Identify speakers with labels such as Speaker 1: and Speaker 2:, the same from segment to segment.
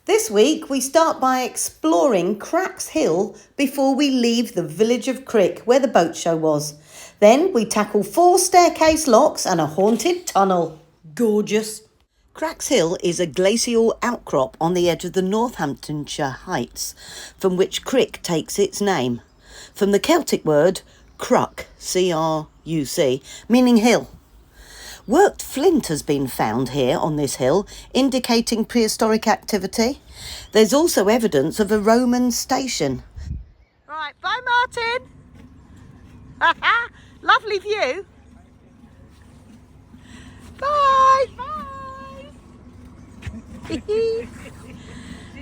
Speaker 1: This week we start by exploring Crack's Hill before we leave the village of Crick where the boat show was. Then we tackle 4 staircase locks and a haunted tunnel. Gorgeous. Crack's Hill is a glacial outcrop on the edge of the Northamptonshire Heights, from which Crick takes its name. From the Celtic word cruc, C-R-U-C, meaning hill. Worked flint has been found here on this hill, indicating prehistoric activity. There's also evidence of a Roman station. Right, bye Martin. Lovely view. Bye.
Speaker 2: Bye. Did you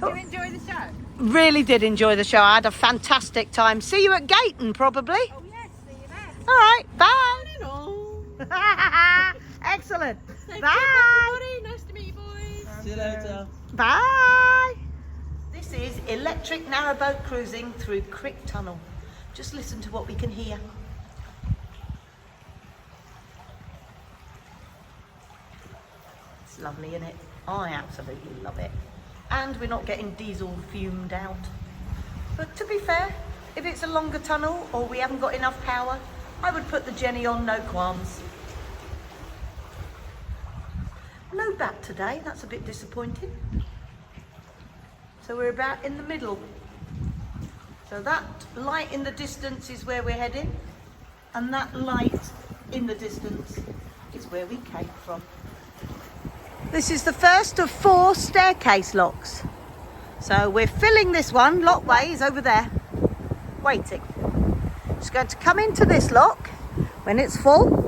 Speaker 2: enjoy the show?
Speaker 1: Really did enjoy the show. I had a fantastic time. See you at Gayton probably.
Speaker 2: Oh yes, see you there.
Speaker 1: All right, bye.
Speaker 2: Hello.
Speaker 1: Excellent.
Speaker 2: Thank
Speaker 1: Bye.
Speaker 2: you, everybody. Nice to meet you boys.
Speaker 3: See you later.
Speaker 1: Bye. This is electric narrowboat cruising through Crick Tunnel. Just listen to what we can hear. It's lovely, isn't it? I absolutely love it. And we're not getting diesel fumed out. But to be fair, if it's a longer tunnel or we haven't got enough power, I would put the Jenny on, no qualms. No bat today, that's a bit disappointing. So we're about in the middle. So that light in the distance is where we're heading, and that light in the distance is where we came from. This is the first of 4 staircase locks. So we're filling this one, lockway is over there, waiting. Just going to come into this lock when it's full.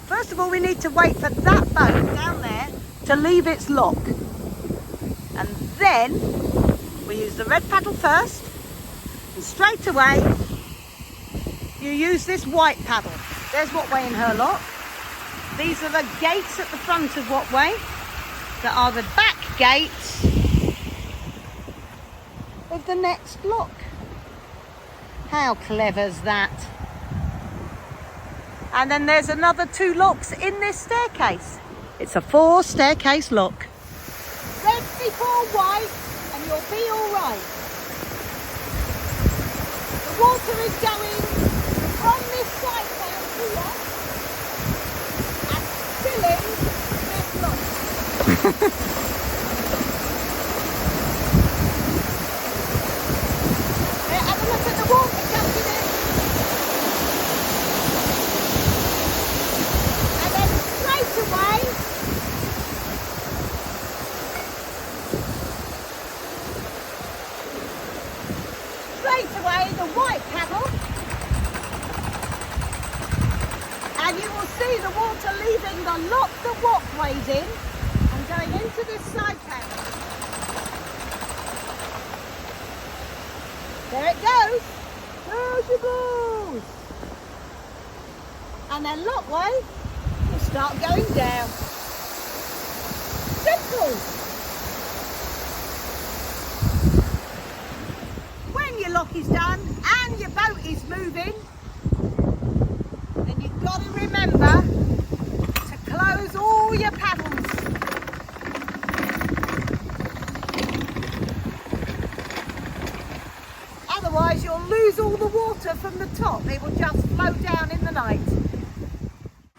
Speaker 1: First of all, we need to wait for that boat down there to leave its lock. And then we use the red paddle first, and straight away you use this white paddle. There's Whatway in her lock. These are the gates at the front of Whatway that are the back gates of the next lock. How clever's that? And then there's another 2 locks in this staircase. It's a 4 staircase lock. Red before white and you'll be all right. The water is going from this side down here and filling this lock. Have a look at the water jumping in. Away. Straight away the white paddle, and you will see the water leaving the lock that Whatway's in and going into this side panel. There it goes. There she goes. And then Lockway will start going down. Simple. When your lock is done and your boat is moving, then you've got to remember to close all your paddles. Otherwise you'll lose all the water from the top. It will just flow down in the night.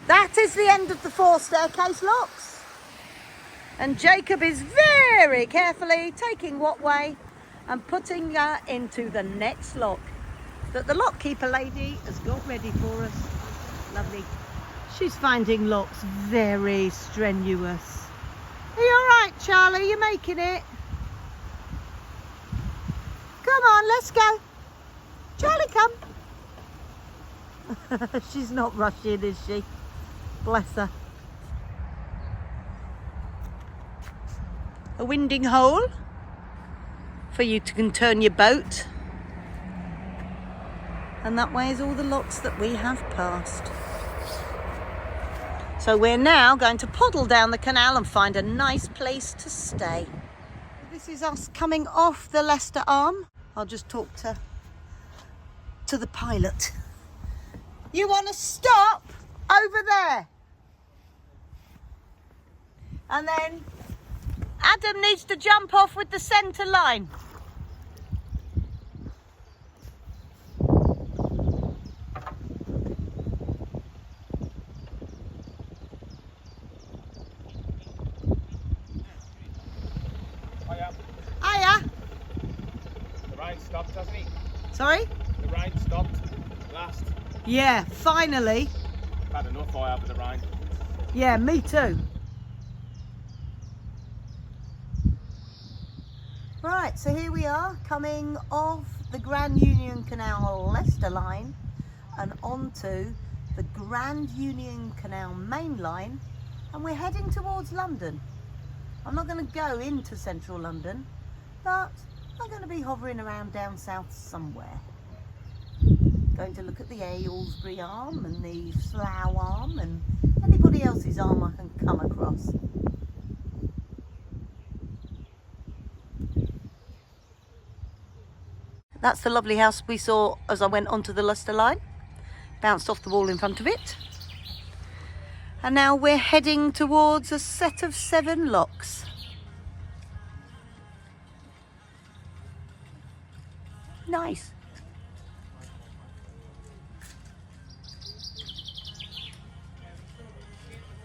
Speaker 1: That is the end of the 4 staircase locks. And Jacob is very carefully taking Whatway and putting her into the next lock that the lockkeeper lady has got ready for us. Lovely. She's finding locks very strenuous. Are you all right, Charlie? You're making it. Come on, let's go. Charlie, come. She's not rushing, is she? Bless her. A winding hole for you can turn your boat. And that way is all the locks that we have passed. So we're now going to poddle down the canal and find a nice place to stay. This is us coming off the Leicester Arm. I'll just talk to the pilot. You want to stop over there. And then Adam needs to jump off with the centre line. Hiya.
Speaker 3: The ride stopped, hasn't he?
Speaker 1: Sorry?
Speaker 3: The ride stopped last.
Speaker 1: Yeah, finally.
Speaker 3: I've had enough I have of the ride.
Speaker 1: Yeah, me too. Right, so here we are coming off the Grand Union Canal Leicester line and onto the Grand Union Canal main line, and we're heading towards London. I'm not going to go into central London, but I'm going to be hovering around down south somewhere. Going to look at the Aylesbury arm and the Slough arm and anybody else's arm I can come across. That's the lovely house we saw as I went onto the Leicester line. Bounced off the wall in front of it. And now we're heading towards a set of 7 locks. Nice.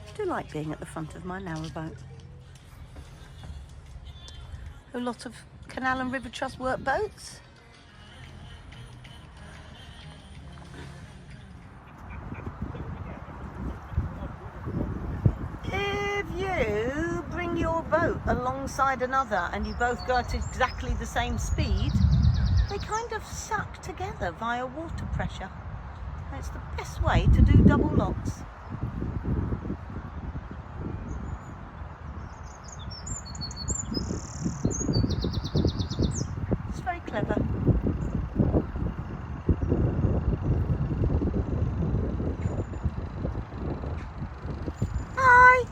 Speaker 1: I do like being at the front of my narrowboat. A lot of Canal and River Trust work boats. If you bring your boat alongside another and you both go at exactly the same speed, they kind of suck together via water pressure. And it's the best way to do double locks. It's very clever. Hi.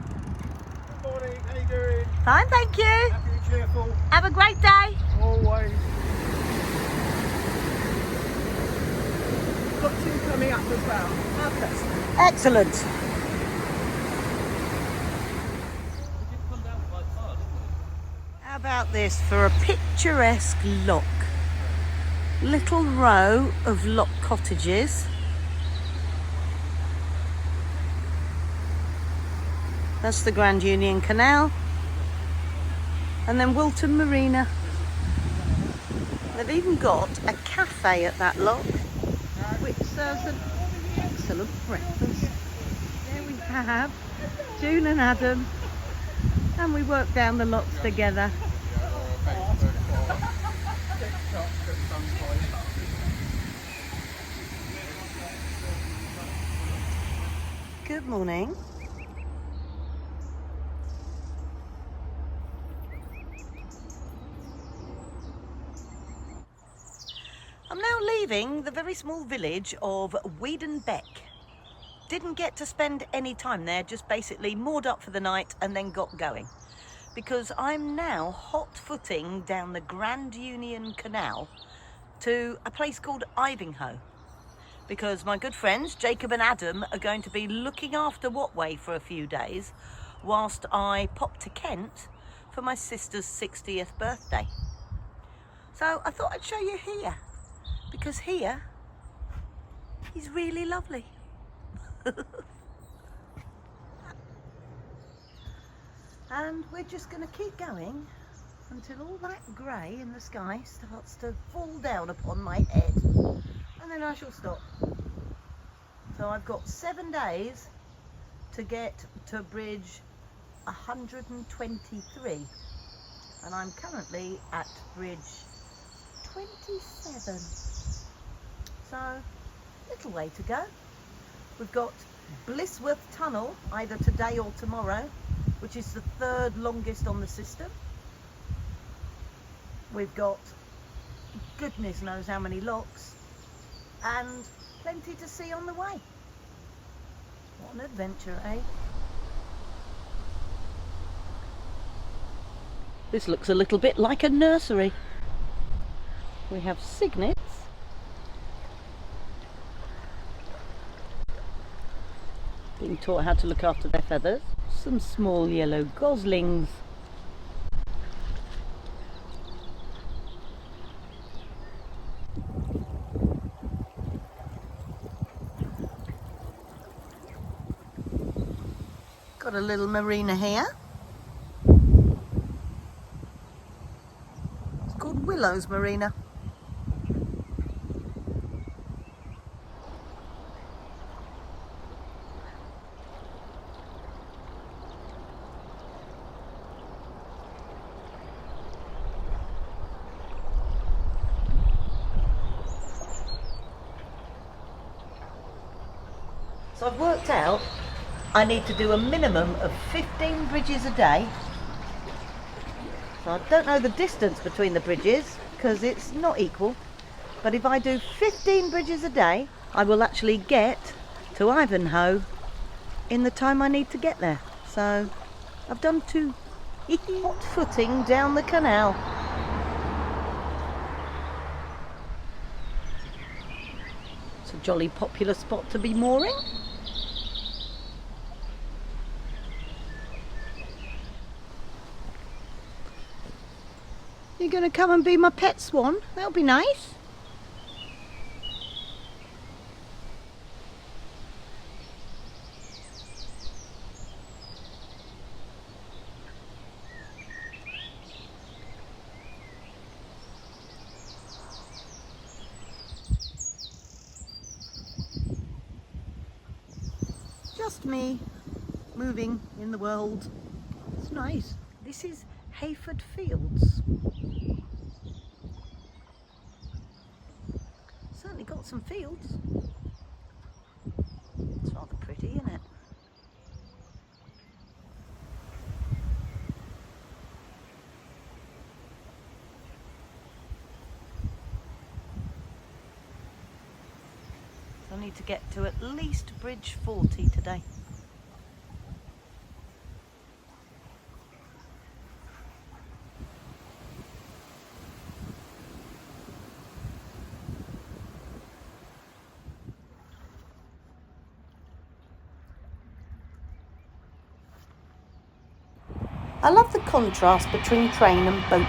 Speaker 3: Good morning, how you doing?
Speaker 1: Fine, thank you.
Speaker 3: Happy and cheerful?
Speaker 1: Have a great day.
Speaker 3: Always. Got 2 coming up as well.
Speaker 1: Excellent. How about this for a picturesque lock? Little row of lock cottages. That's the Grand Union Canal. And then Wilton Marina. They've even got a cafe at that lock, which serves an excellent breakfast. There we have June and Adam, and we work down the locks together. Good morning. I'm now leaving the very small village of Weedon Beck. Didn't get to spend any time there, just basically moored up for the night and then got going. Because I'm now hot-footing down the Grand Union Canal to a place called Ivinghoe. Because my good friends Jacob and Adam are going to be looking after Watway for a few days whilst I pop to Kent for my sister's 60th birthday. So I thought I'd show you here. Because here is really lovely. And we're just going to keep going until all that grey in the sky starts to fall down upon my head, and then I shall stop. So I've got 7 days to get to bridge 123, and I'm currently at bridge 27. So, little way to go. We've got Blissworth Tunnel either today or tomorrow, which is the 3rd longest on the system. We've got goodness knows how many locks and plenty to see on the way. What an adventure, eh? This looks a little bit like a nursery. We have cygnets. being taught how to look after their feathers. Some small yellow goslings. Got a little marina here. It's called Willow's Marina. So I've worked out I need to do a minimum of 15 bridges a day. So I don't know the distance between the bridges because it's not equal. But if I do 15 bridges a day, I will actually get to Ivanhoe in the time I need to get there. So I've done 2. Hot footing down the canal. It's a jolly popular spot to be mooring. You're going to come and be my pet swan? That'll be nice. Just me moving in the world. It's nice. This is Hayford Fields. Certainly got some fields. It's rather pretty, isn't it? So I need to get to at least bridge 40 today. I love the contrast between train and boat.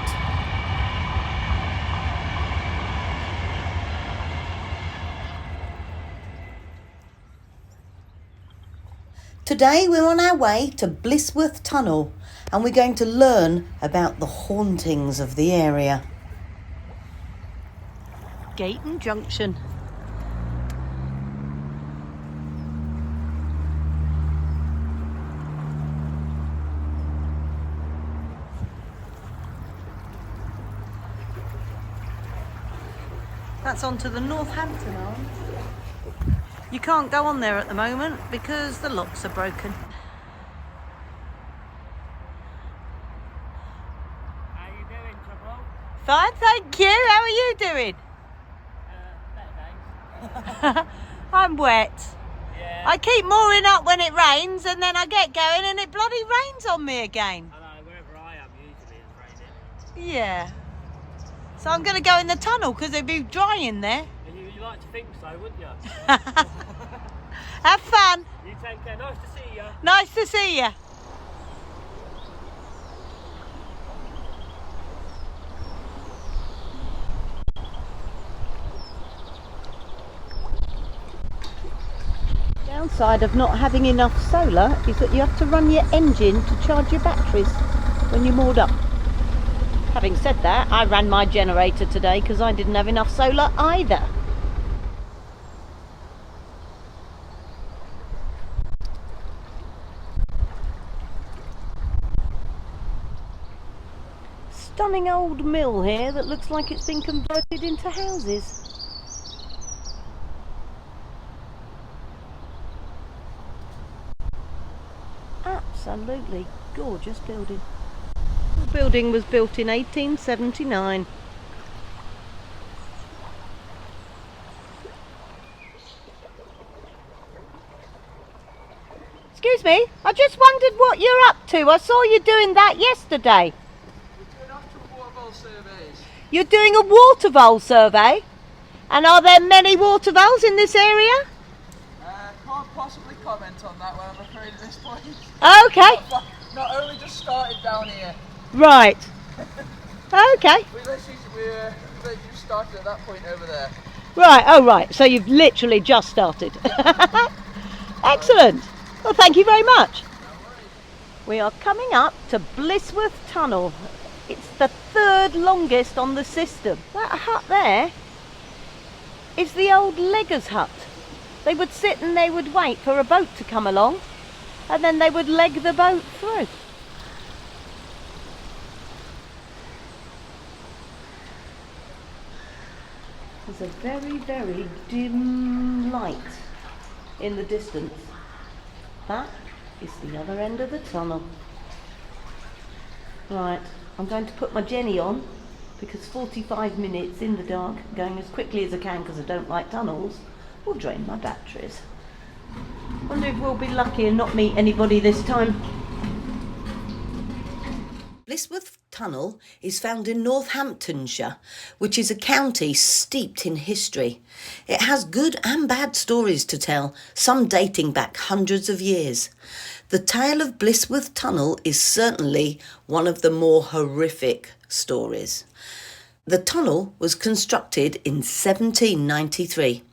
Speaker 1: Today we're on our way to Blissworth Tunnel and we're going to learn about the hauntings of the area. Gayton Junction. That's onto the Northampton Arm. You can't go on there at the moment because the locks are broken.
Speaker 2: How you doing, Trouble?
Speaker 1: Fine, thank you. How are you doing?
Speaker 2: Better days.
Speaker 1: I'm wet.
Speaker 2: Yeah.
Speaker 1: I keep mooring up when it rains and then I get going and it bloody rains on me again.
Speaker 2: I know, wherever I am usually it's raining.
Speaker 1: Yeah. So I'm going to go in the tunnel because it'd be dry in there.
Speaker 2: And you like to think so, wouldn't you?
Speaker 1: Have fun.
Speaker 2: You take care. Nice to see you.
Speaker 1: Nice to see you. Downside of not having enough solar is that you have to run your engine to charge your batteries when you're moored up. Having said that, I ran my generator today because I didn't have enough solar either. Stunning old mill here that looks like it's been converted into houses. Absolutely gorgeous building. The building was built in 1879. Excuse me, I just wondered what you're up to. I saw you doing that yesterday.
Speaker 3: We're doing actual water bowl surveys.
Speaker 1: You're doing a water vole survey? And are there many water voles in this area?
Speaker 3: Can't possibly comment on that one, I'm afraid, at this point.
Speaker 4: Okay,
Speaker 3: Not only just started down here.
Speaker 4: right. Okay,
Speaker 3: We literally just started at that point over there.
Speaker 4: right, oh right, so you've literally just started. Excellent. Well, thank you very much. We are coming up to Blissworth Tunnel. It's the third longest on the system. That hut there is the old leggers' hut. They would sit and they would wait for a boat to come along, and then they would leg the boat through. There's a very, very dim light in the distance. That is the other end of the tunnel. Right, I'm going to put my Jenny on because 45 minutes in the dark, going as quickly as I can because I don't like tunnels, will drain my batteries. Wonder if we'll be lucky and not meet anybody this time.
Speaker 1: Blissworth Tunnel is found in Northamptonshire, which is a county steeped in history. It has good and bad stories to tell, some dating back hundreds of years. The tale of Blissworth Tunnel is certainly one of the more horrific stories. The tunnel was constructed in 1793.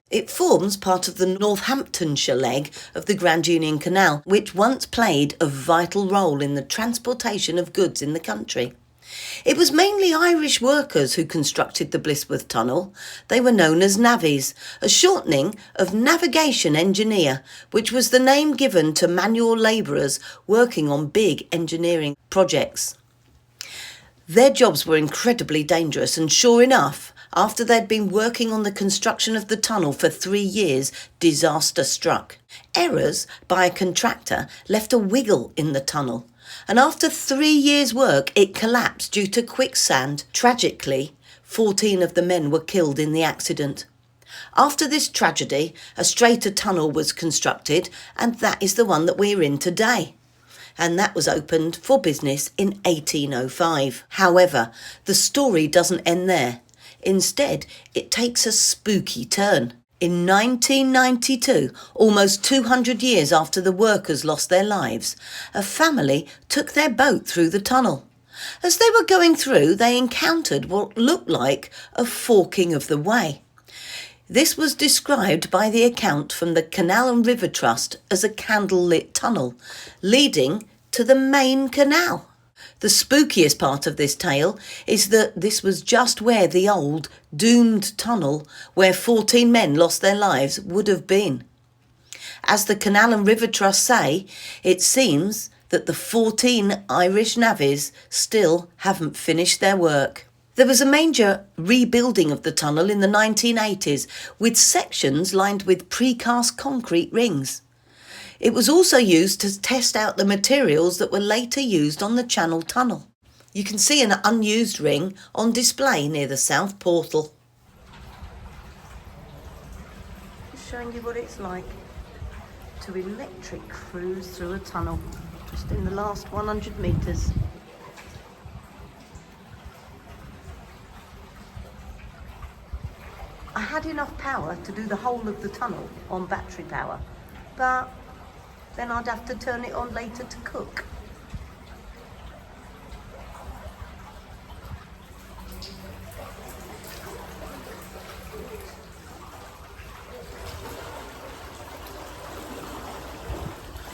Speaker 1: It forms part of the Northamptonshire leg of the Grand Union Canal, which once played a vital role in the transportation of goods in the country. It was mainly Irish workers who constructed the Blissworth Tunnel. They were known as navvies, a shortening of navigation engineer, which was the name given to manual labourers working on big engineering projects. Their jobs were incredibly dangerous, and sure enough, after they'd been working on the construction of the tunnel for 3 years, disaster struck. Errors by a contractor left a wiggle in the tunnel, and after 3 years' work, it collapsed due to quicksand. Tragically, 14 of the men were killed in the accident. After this tragedy, a straighter tunnel was constructed, and that is the one that we're in today. And that was opened for business in 1805. However, the story doesn't end there. Instead, it takes a spooky turn. In 1992, almost 200 years after the workers lost their lives, a family took their boat through the tunnel. As they were going through, they encountered what looked like a forking of the way. This was described by the account from the Canal and River Trust as a candle-lit tunnel, leading to the main canal. The spookiest part of this tale is that this was just where the old, doomed tunnel where 14 men lost their lives would have been. As the Canal and River Trust say, it seems that the 14 Irish navvies still haven't finished their work. There was a major rebuilding of the tunnel in the 1980s, with sections lined with precast concrete rings. It was also used to test out the materials that were later used on the Channel Tunnel. You can see an unused ring on display near the south portal. Just showing you what it's like to electric cruise through a tunnel, just in the last 100 metres. I had enough power to do the whole of the tunnel on battery power, but then I'd have to turn it on later to cook.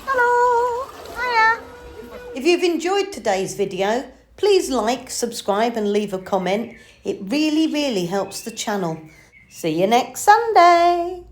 Speaker 4: Hello! Hiya!
Speaker 1: If you've enjoyed today's video, please like, subscribe and leave a comment. It really, really helps the channel. See you next Sunday.